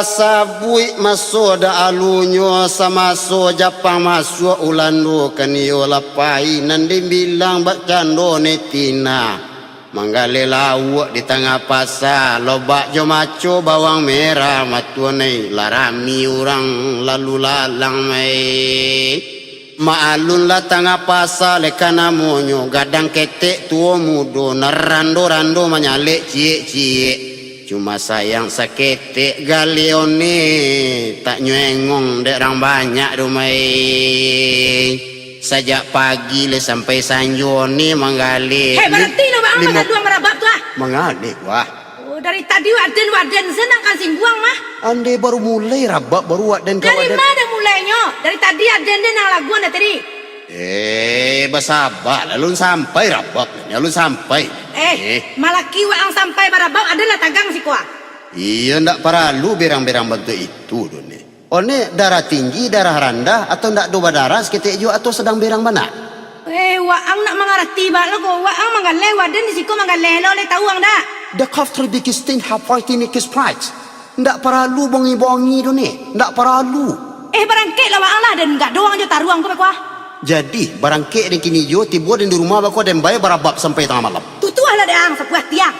sabui masuk da alunyo sama so Japang masuk ulandu kanio lapai nandi bilang bak cando netina manggale lawak di tengah pasar lobak jo maco bawang merah matuanai larami orang lalu lalang mai maalun la tengah pasar lekana monyo gadang ketek tua mudo narando-rando manyalek cie-cie cuma sayang saketek galione tak nyengong dek orang banyak rumai sajak pagi le sampai sanjo ni manggali berhenti lo bang mengadu merabak tu ah mengali wah dari tadi waden senang kasih buang mah ande baru mulai rabak baru waden dari mana mulainya dari tadi aden nang lagu anda tadi bersabar lalu sampai rabak lalu sampai malaki waang sampai barabak adalah tagang si kuah iya ndak perlu berang-berang bentuk itu doni one darah tinggi darah rendah atau ndak doba darah seketik jo atau sedang berang mana waang nak mengarti bak lo waang mangale waden di siku mangale lo le tahu ang dak the country biggest thing have fighting is price ndak perlu bongi-bongi doni ndak perlu barangkit lah waang lah dan enggak doang jo taruang ko kuah jadi barangkit dan kini jo tiba di rumah bako dan bayar barabab sampai tengah malam tutu lah deang sepuas tiang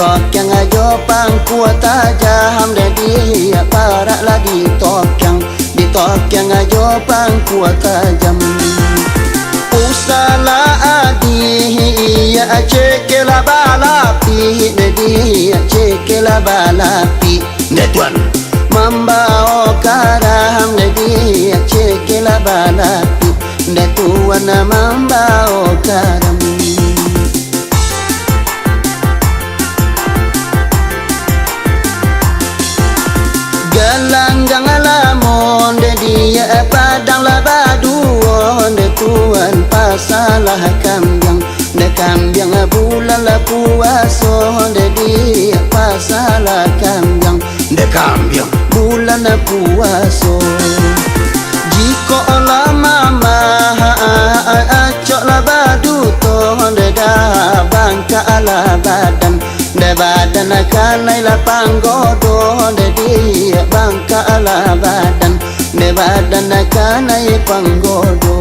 Tokyang ajo pangku tajam dedi para la di tokyang ajo pangku tajam usala adi ya cekela balapi dedi cekela balapi netuan mambao karam dedi cekela balapi netuan mambao karam langgang alamon de dia padang labaduon de tuan pasalah kambiang bulan la puaso de dia pasalah kambiang de kambiang bulan la puaso jiko la mama acok labadu to de da bangka ala badan de badan akanai la panggodo de dia bangka ala badan de badan akanai panggodo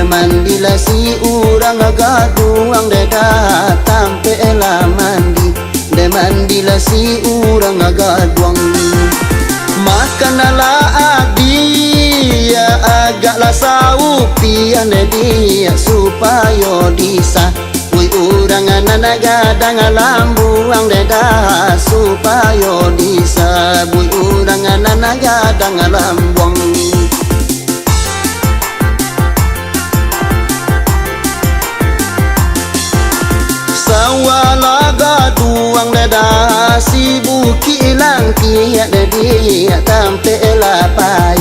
mandi la si urang gaduang de datang pe la mandi la si urang gaduang makan la adi ya agak la saupi ane dia supaya disa ui urang nana gadang lambuang de supaya disa bui urang nana gadang lambuang wala gaduang dada si buki ilang tiak de dia tampe lapai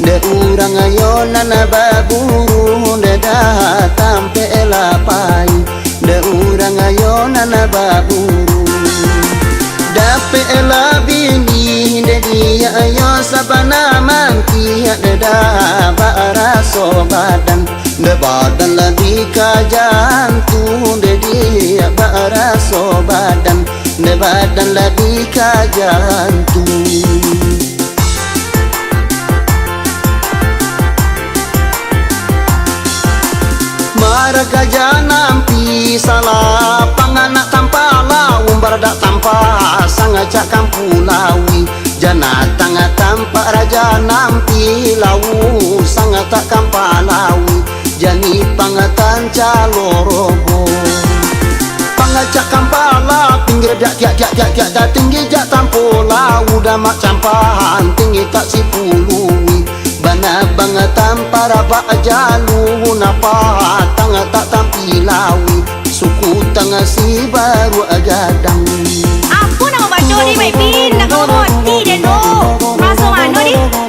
de urang ayonan baburu dada tampe lapai de urang ayonan baburu dape labini de dia ayo sabana mangki dada baraso badan de badan lebih kajantung de dia baraso badan de badan lebih kajantung gajah nampi salah panganak tanpa lau berdak tanpa sangajak kampulawi jana tangga tanpa raja nampi lau sangat tak kampalawi jani pangatan calorobo pangajak kampala pinggir jak tinggi jak tampola udah mak campahan tinggi tak sipului bana bangatan para bak jalu napa tangga tak tampilawi suku tangga si baru agadang Aku nak baca ni mai pin nak kau hoti dan no. Masuk mana ni?